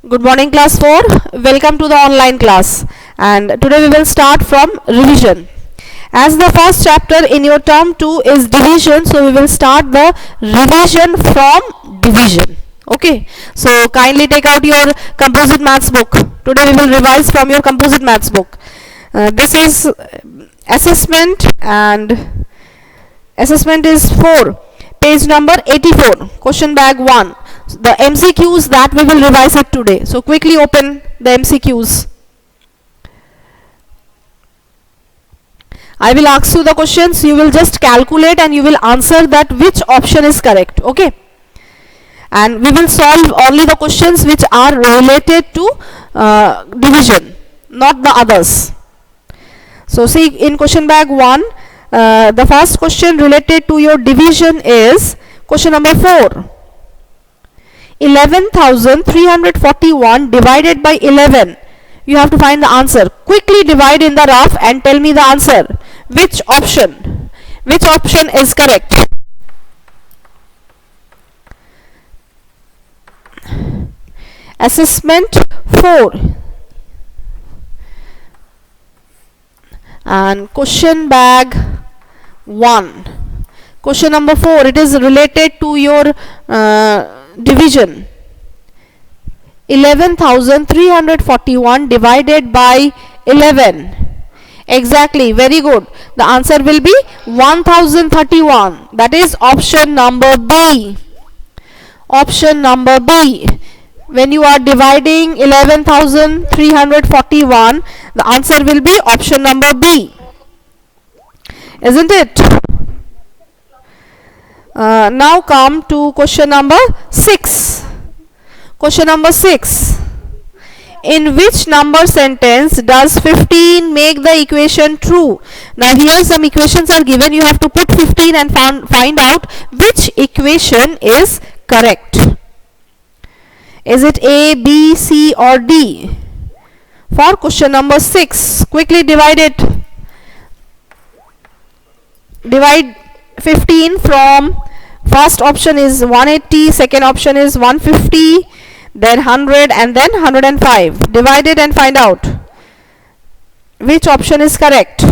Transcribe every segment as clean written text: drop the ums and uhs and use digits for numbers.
Good morning class 4. Welcome to the online class, and today we will start from revision. As the first chapter in your term 2 is division, so we will start the revision from division. Okay, so kindly take out your composite maths book. Today we will revise from your composite maths book. This is assessment, and assessment is 4, page number 84, question bag 1. The MCQs that we will revise it today. So quickly open the MCQs. I will ask you the questions, you will just calculate and you will answer that which option is correct. Okay, and we will solve only the questions which are related to division, not the others. So see, in question bag 1, the first question related to your division is question number 4. 11,341 divided by 11. You have to find the answer. Quickly divide in the rough and tell me the answer. Which option is correct? Assessment 4 and question bag 1. Question number 4, it is related to your division. 11,341 divided by 11. Exactly, very good. The answer will be 1031. That is option number B. Option number B. When you are dividing 11,341, the answer will be option number B. Isn't it? Now come to question number 6. Question number 6. In which number sentence does 15 make the equation true? Now here some equations are given. You have to put 15 and find out which equation is correct. Is it A, B, C or D? For question number 6, quickly divide it. Divide 15 from first option is 180, second option is 150, then 100 and then 105. Divide it and find out which option is correct.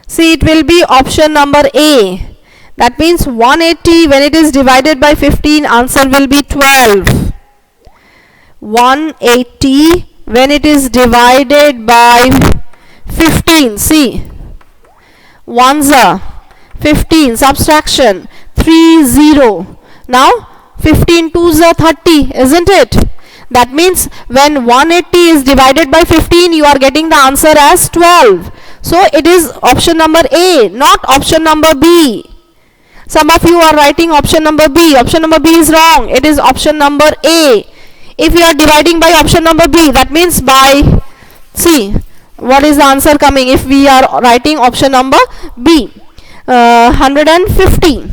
See, it will be option number A. That means 180 when it is divided by 15, answer will be 12. 180 when it is divided by 15. See, 1s are 15, subtraction 3 0. Now 15 2s are 30, isn't it? That means when 180 is divided by 15, you are getting the answer as 12. So it is option number A, not option number B. Some of you are writing option number B. Option number B is wrong. It is option number A. If you are dividing by option number B, that means by, see, what is the answer coming if we are writing option number B? 150.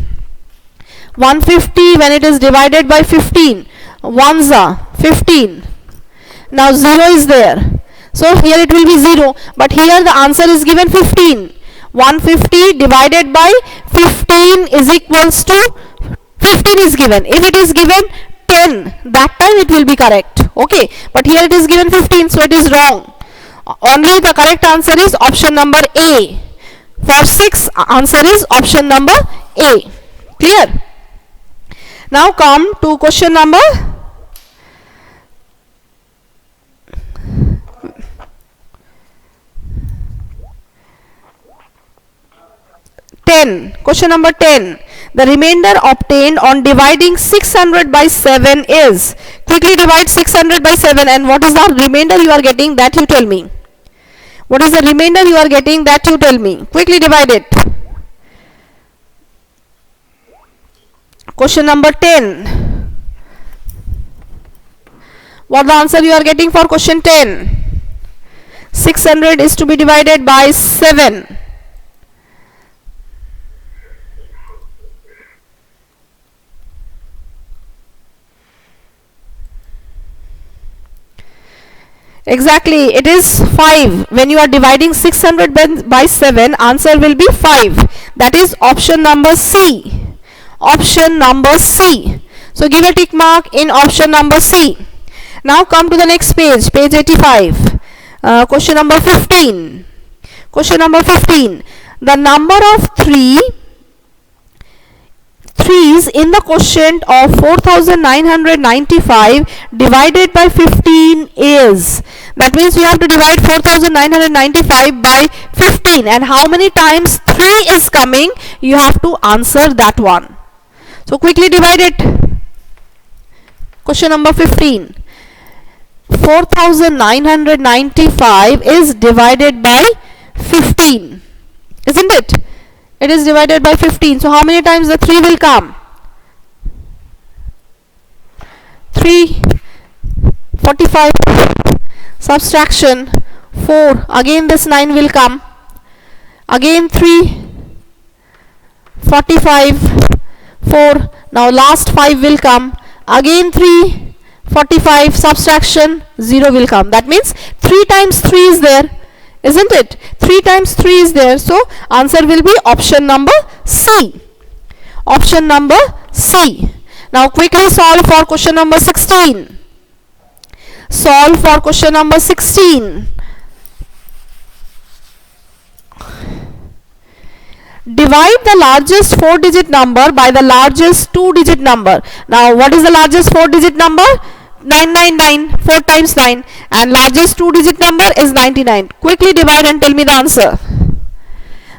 150 when it is divided by 15. 1s are 15. Now 0 is there. So here it will be 0. But here the answer is given 15. 150 divided by 15 is equals to 15 is given. If it is given 10, that time it will be correct. Okay, but here it is given 15, so it is wrong. Only the correct answer is option number A. For 6, answer is option number A. Clear? Now come to question number 10. Question number 10. The remainder obtained on dividing 600 by 7 is. Quickly divide 600 by 7 and what is the remainder you are getting, that you tell me. What is the remainder you are getting, that you tell me. Quickly divide it. Question number 10. What the answer you are getting for question 10? 600 is to be divided by 7. Exactly, it is 5. When you are dividing 600 by 7, answer will be 5. That is option number C. Option number C. So give a tick mark in option number C. Now come to the next page, page 85. Question number 15. Question number 15. The number of threes in the quotient of 4995 divided by 15 is. That means you have to divide 4995 by 15, and how many times 3 is coming, you have to answer that one. So quickly divide it. Question number 15. 4995 is divided by 15, isn't it? It is divided by 15. So how many times the 3 will come? 3. 45. Subtraction 4. Again this 9 will come. Again 3. 45. 4. Now last 5 will come. Again 3. 45. Subtraction 0 will come. That means 3 times 3 is there, isn't it? 3 times 3 is there. So answer will be option number C. Option number C. Now quickly solve for question number 16. Solve for question number 16. Divide the largest 4-digit number by the largest 2-digit number. Now what is the largest 4-digit number? 999. 4 times 9. And largest 2-digit number is 99. Quickly divide and tell me the answer.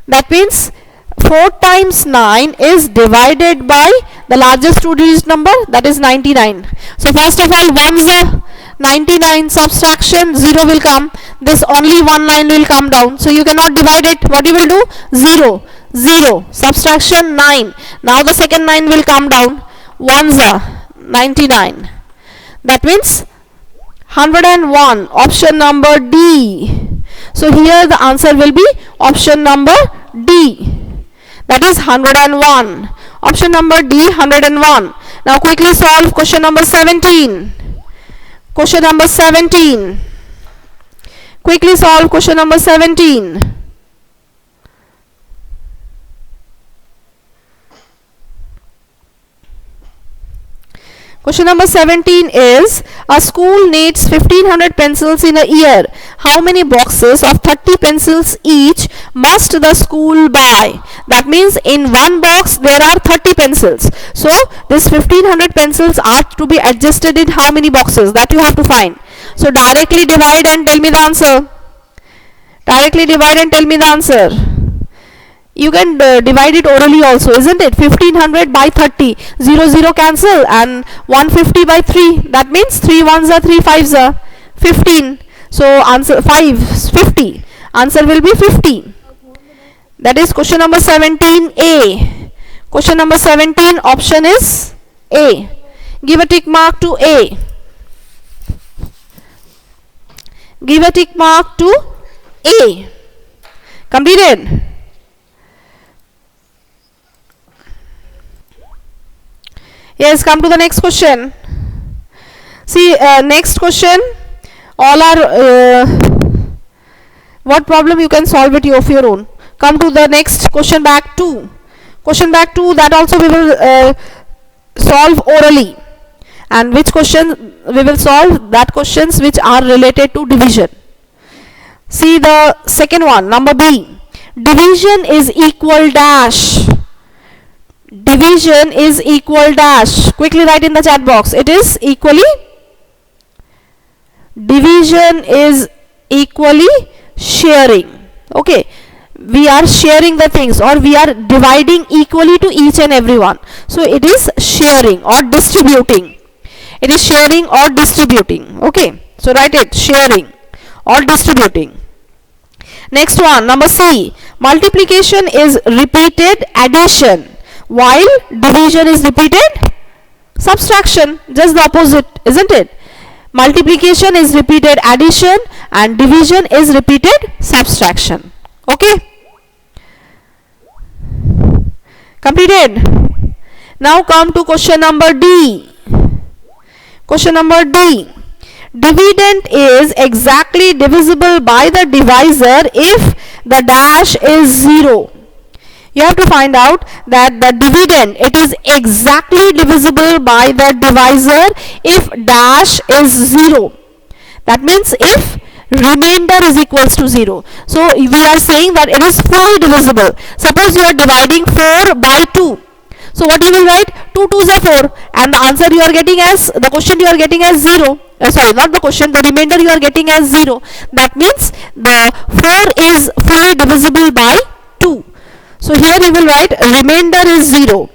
That means 4 times 9 is divided by the largest 2-digit number, that is 99. So first of all, 1's the 99, subtraction 0 will come. This only one line will come down. So you cannot divide it. What you will do? 0. 0. Subtraction 9. Now the second 9 will come down. 1's the 99. That means 101. Option number D. So here the answer will be option number D. That is 101. Option number D, 101. Now quickly solve question number 17. Question number 17. Quickly solve question number 17. Question number 17 is, a school needs 1500 pencils in a year. How many boxes of 30 pencils each must the school buy? That means in one box there are 30 pencils. So this 1500 pencils are to be adjusted in how many boxes? That you have to find. So directly divide and tell me the answer. Directly divide and tell me the answer. You can divide it orally also, isn't it? 1500 by 30. 0, 0 cancel, and 150 by 3. That means 3 1's are 3 5's are 15. So answer 5 50. Answer will be 50. That is question number 17A. Question number 17, option is A. Give a tick mark to A. Give a tick mark to A. Completed. Yes, come to the next question. See, next question, all are, what problem you can solve it of your own. Come to the next question back 2. Question back 2, that also we will solve orally. And which question we will solve? That questions which are related to division. See the second one, number B. Division is equal dash. Division is equal dash. Quickly write in the chat box. It is equally. Division is equally sharing. Okay. We are sharing the things, or we are dividing equally to each and everyone. So it is sharing or distributing. It is sharing or distributing. Okay. So write it. Sharing or distributing. Next one, number C. Multiplication is repeated addition, while division is repeated subtraction. Just the opposite, isn't it? Multiplication is repeated addition and division is repeated subtraction. Okay. Completed. Now come to question number D. Question number D. Dividend is exactly divisible by the divisor if the dash is 0. You have to find out that the dividend, it is exactly divisible by the divisor if dash is 0. That means if remainder is equals to 0. So we are saying that it is fully divisible. Suppose you are dividing 4 by 2. So what you will write? 2 2s are 4, and the answer you are getting as, the question you are getting as 0. Sorry, not the question, the remainder you are getting as 0. That means the 4 is fully divisible by 2. So here you will write remainder is 0.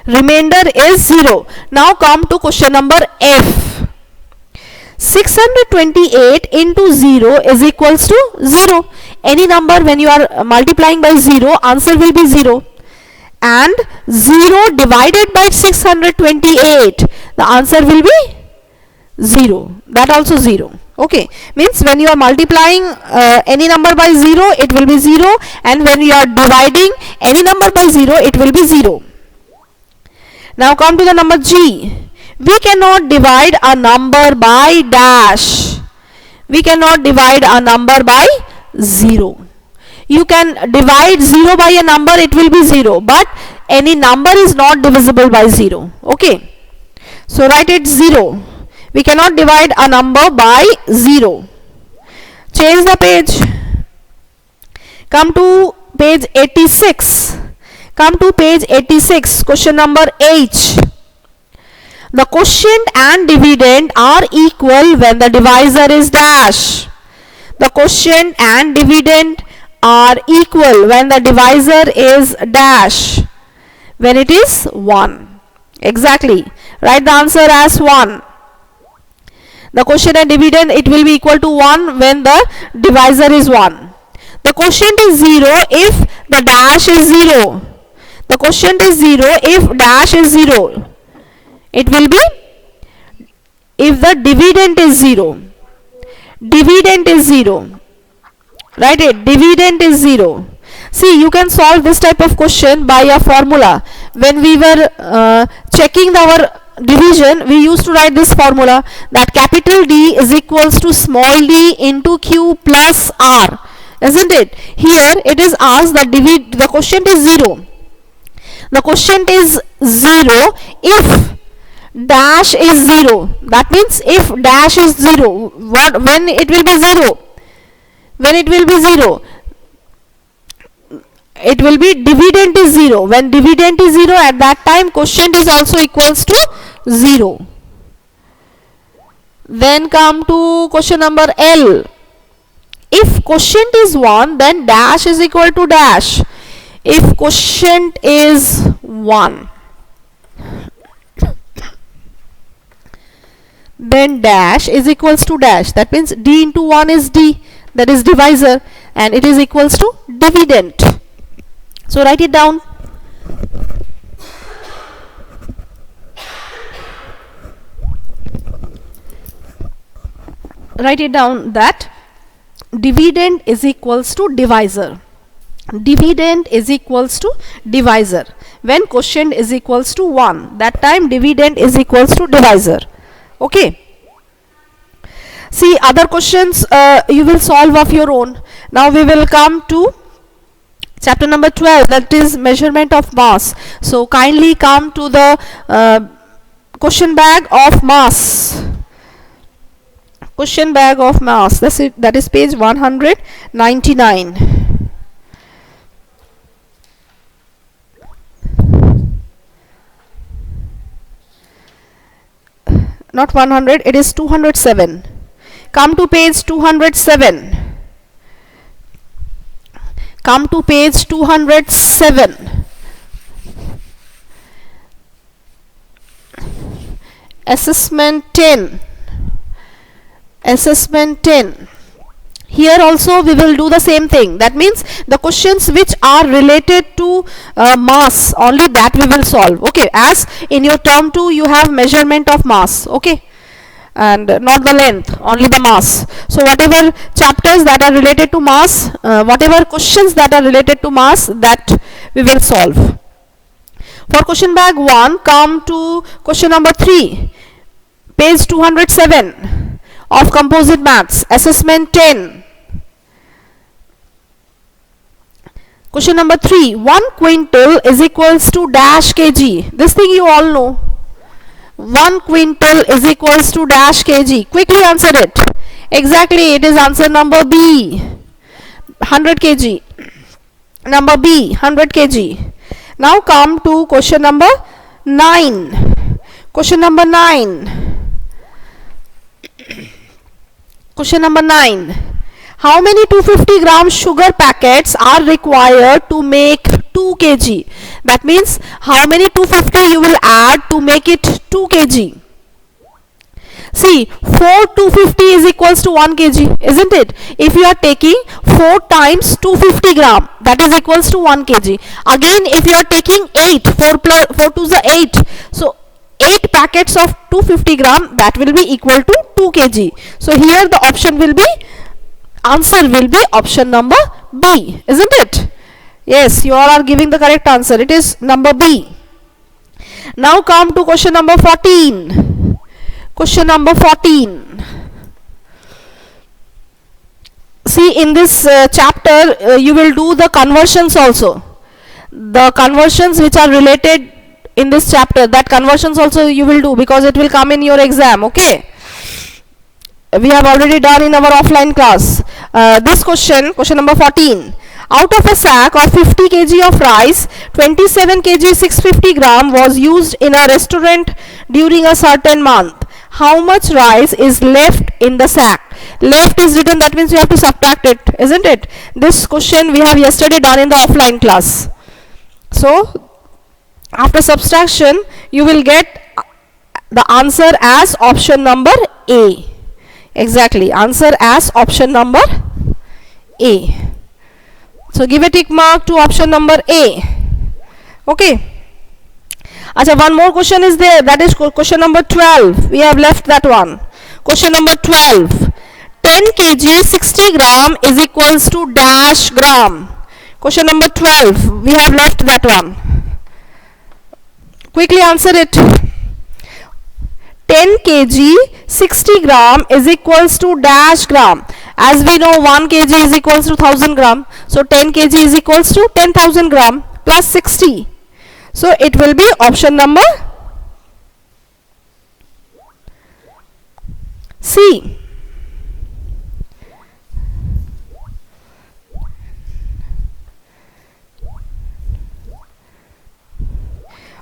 Remainder is 0. Now come to question number F. 628 into 0 is equals to 0. Any number when you are multiplying by 0, answer will be 0. And 0 divided by 628, the answer will be 0. That also 0. Okay, means when you are multiplying any number by 0, it will be 0, and when you are dividing any number by 0, it will be 0. Now come to the number G. We cannot divide a number by dash. We cannot divide a number by 0. You can divide 0 by a number, it will be 0, but any number is not divisible by 0. Okay, so write it 0. We cannot divide a number by 0. Change the page. Come to page 86. Come to page 86. Question number H. The quotient and dividend are equal when the divisor is dash. The quotient and dividend are equal when the divisor is dash. When it is 1. Exactly. Write the answer as 1. The quotient and dividend, it will be equal to 1 when the divisor is 1. The quotient is 0 if the dash is 0. The quotient is 0 if dash is 0. It will be if the dividend is 0. Dividend is 0. Write it. Dividend is 0. See, you can solve this type of question by a formula. When we were checking our division, we used to write this formula, that capital D is equals to small d into Q plus R. Isn't it? Here it is asked that the quotient is 0. The quotient is 0 if dash is 0. That means if dash is 0, when it will be 0? When it will be 0? It will be dividend is 0. When dividend is 0, at that time quotient is also equals to 0. Then come to question number L. If quotient is 1, then dash is equal to dash. If quotient is 1, then dash is equals to dash. That means d into 1 is d, that is divisor, and it is equals to dividend. So write it down. Write it down that dividend is equals to divisor. Dividend is equals to divisor. When quotient is equals to 1, that time dividend is equals to divisor. Okay. See, other questions you will solve of your own. Now we will come to chapter number 12, that is measurement of mass. So kindly come to the question bag of mass. Question bag of mass. That's it. That is page 199. Not 100, it is 207. Come to page 207. Come to page 207. Assessment 10. Assessment 10. Here also we will do the same thing. That means the questions which are related to mass, only that we will solve. Okay, as in your term 2 you have measurement of mass. Okay, and not the length, only the mass. So whatever chapters that are related to mass, whatever questions that are related to mass, that we will solve. For question bag 1, come to question number 3. Page 207 of Composite Maths, Assessment 10. Question number 3. 1 quintal is equals to dash kg. This thing you all know. 1 quintal is equals to dash kg. Quickly answer it. Exactly, it is answer number B. 100 kg. Number B, 100 kg. Now come to question number 9. Question number 9. Question number 9. How many 250 gram sugar packets are required to make 2 kg? That means how many 250 you will add to make it 2 kg? See, 4 250 is equals to 1 kg, isn't it? If you are taking 4 times 250 gram, that is equals to 1 kg. Again, if you are taking 8, 4 to the 8, so 8 packets of 250 gram, that will be equal to 2 kg. So here the option will be, answer will be option number B, isn't it? Yes, you all are giving the correct answer. It is number B. Now come to question number 14. Question number 14. See, in this chapter, you will do the conversions also. The conversions which are related in this chapter, that conversions also you will do, because it will come in your exam, okay? We have already done in our offline class. This question number 14. Out of a sack of 50 kg of rice, 27 kg 650 gram was used in a restaurant during a certain month. How much rice is left in the sack? Left is written, that means you have to subtract it, isn't it? This question we have yesterday done in the offline class. So, after subtraction, you will get the answer as option number A. Exactly, answer as option number A. So give a tick mark to option number A. Okay. Acha, one more question is there, that is question number 12. We have left that one. Question number 12. 10 kg 60 gram is equals to dash gram. Question number 12. We have left that one. Quickly answer it. 10 kg 60 gram is equals to dash gram. As we know, 1 kg is equals to 1000 gram. So 10 kg is equals to 10,000 gram plus 60. So it will be option number C.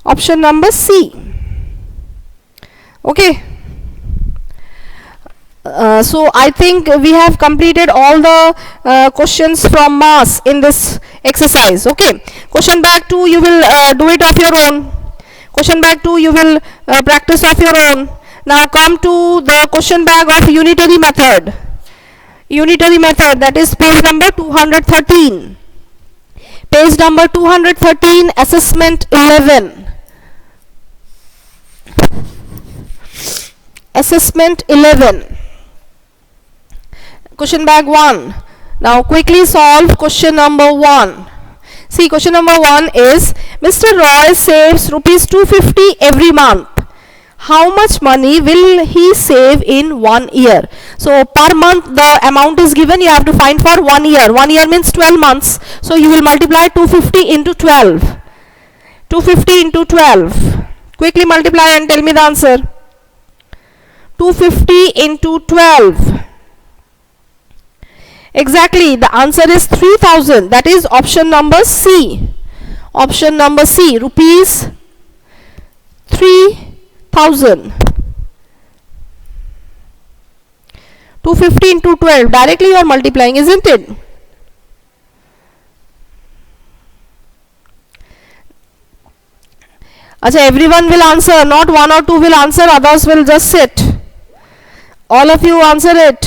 Option number C. Okay. So I think we have completed all the questions from mass in this exercise. Okay. Question back 2, you will do it of your own. Question back 2, you will practice of your own. Now come to the question bag of unitary method. Unitary method, that is page number 213. Page number 213, assessment 11. Assessment 11. Question bag 1. Now quickly solve question number 1. See, question number 1 is, Mr. Roy saves rupees 250 every month. How much money will he save in 1 year? So per month the amount is given, you have to find for 1 year. 1 year means 12 months. So you will multiply 250 into 12. 250 into 12. Quickly multiply and tell me the answer. 250 into 12. Exactly, the answer is 3000. That is option number C. Option number C, rupees 3000. 250 into 12. Directly you are multiplying, isn't it? Acha, everyone will answer. Not 1 or 2 will answer. Others will just sit. All of you answer it.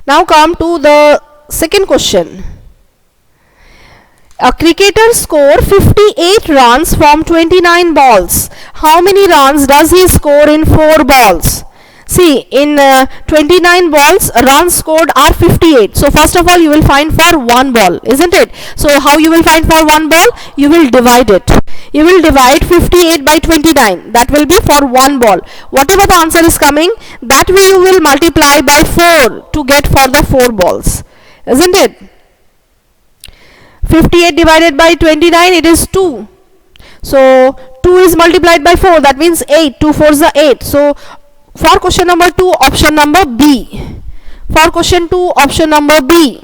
Now come to the second question. A cricketer scored 58 runs from 29 balls. How many runs does he score in 4 balls? See, in 29 balls, runs scored are 58. So first of all, you will find for one ball, isn't it? So how you will find for one ball? You will divide it. You will divide 58 by 29. That will be for one ball. Whatever the answer is coming, that way you will multiply by 4 to get for the 4 balls, isn't it? 58 divided by 29, it is 2. So 2 is multiplied by 4, that means 8. 2 4s are 8. So for question number 2, option number B. For question 2, option number B.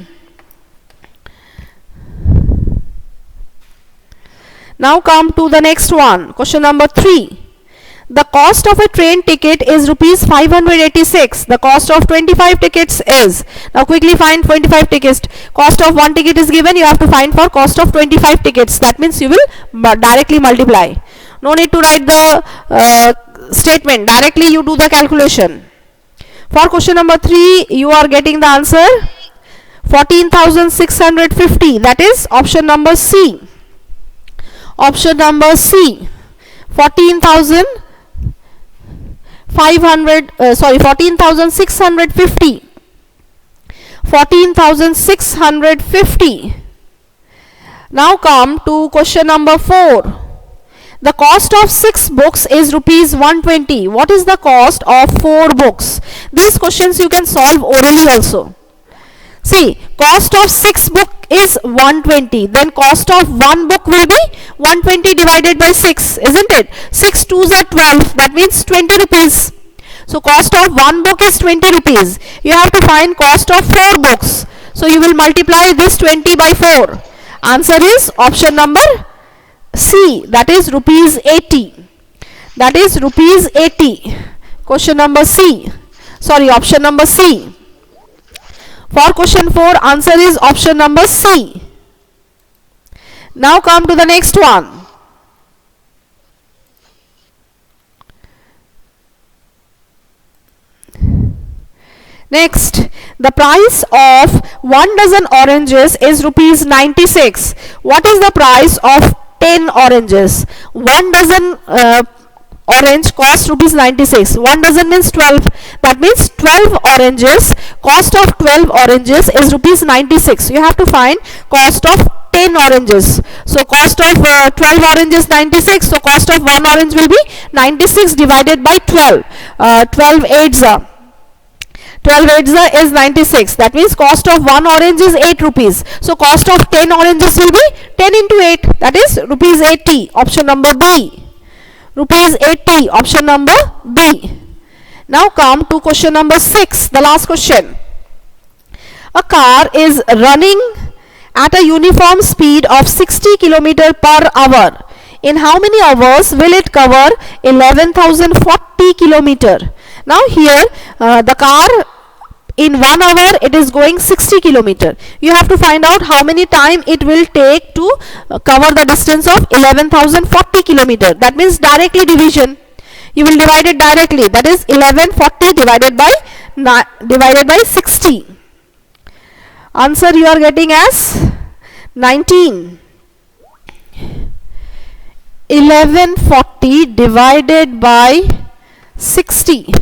Now come to the next one. Question number 3. The cost of a train ticket is rupees 586. The cost of 25 tickets is. Now quickly find 25 tickets. Cost of one ticket is given. You have to find for cost of 25 tickets. That means you will directly multiply. No need to write the statement. Directly you do the calculation. For question number 3, you are getting the answer 14,650. That is option number C. Option number C. 14,650. 14,650. Now come to question number 4. The cost of 6 books is rupees 120. What is the cost of 4 books? These questions you can solve orally also. See, cost of 6 book is 120. Then cost of 1 book will be 120 divided by 6, isn't it? 6 2s are 12. That means 20 rupees. So cost of 1 book is 20 rupees. You have to find cost of 4 books. So you will multiply this 20 by 4. Answer is option number C. That is rupees 80. That is rupees 80. Question number C. Sorry, option number C. For question 4, answer is option number C. Now come to the next one. Next, the price of 1 dozen oranges is rupees 96. What is the price of 10 oranges? 1 dozen orange cost rupees 96. 1 dozen means 12. That means 12 oranges. Cost of 12 oranges is rupees 96. You have to find cost of 10 oranges. So cost of 12 oranges 96. So cost of 1 orange will be 96 divided by 12. 12 eights are. 12 eights is 96. That means cost of 1 orange is 8 rupees. So cost of 10 oranges will be 10 into 8. That is rupees 80. Option number B. Rupees 80. Option number B. Now come to question number 6. The last question. A car is running at a uniform speed of 60 km per hour. In how many hours will it cover 11,040 km? Now here the car in 1 hour it is going 60 km. You have to find out how many time it will take to cover the distance of 11,040 km. That means directly division. You will divide it directly. That is 1140 divided by 60. Answer you are getting as 19. 1140 divided by 60.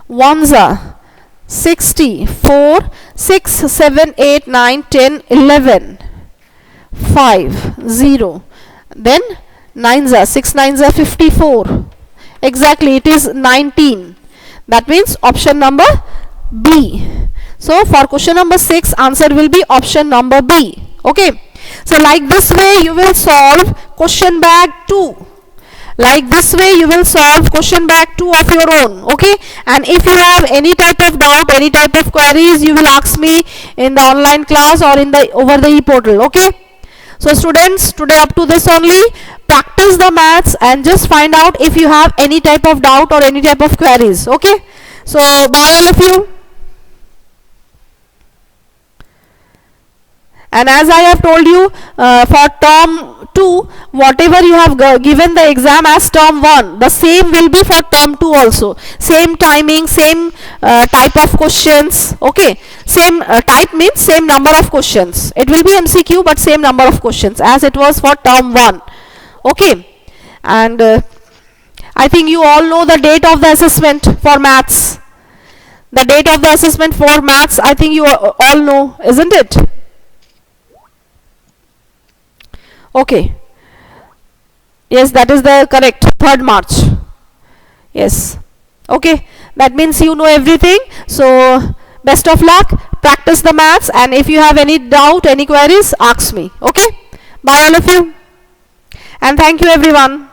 Ones are 60, 4, 6, 7, 8, 9, 10, 11, 5, 0. Then 9s are 6 9s are 54. Exactly, it is 19. That means option number B. So for question number 6, answer will be option number B. Okay. So like this way you will solve question bag 2. Like this way you will solve question bag 2 of your own. Okay. And if you have any type of doubt, any type of queries, you will ask me in the online class or in the over the e-portal. Okay. So students, today up to this only. Practice the maths and just find out if you have any type of doubt or any type of queries. Okay. So bye all of you. And as I have told you, for term 2, whatever you have given the exam as term 1, the same will be for term 2 also. Same timing, same type of questions. Okay. Same type means same number of questions. It will be MCQ but same number of questions as it was for term 1. Okay. And I think you all know the date of the assessment for maths. The date of the assessment for maths, I think you all know, isn't it? Okay. Yes, that is the correct, 3rd March. Yes. Okay, that means you know everything. So best of luck, practice the maths, and if you have any doubt, any queries, ask me. Okay, bye all of you, and thank you everyone.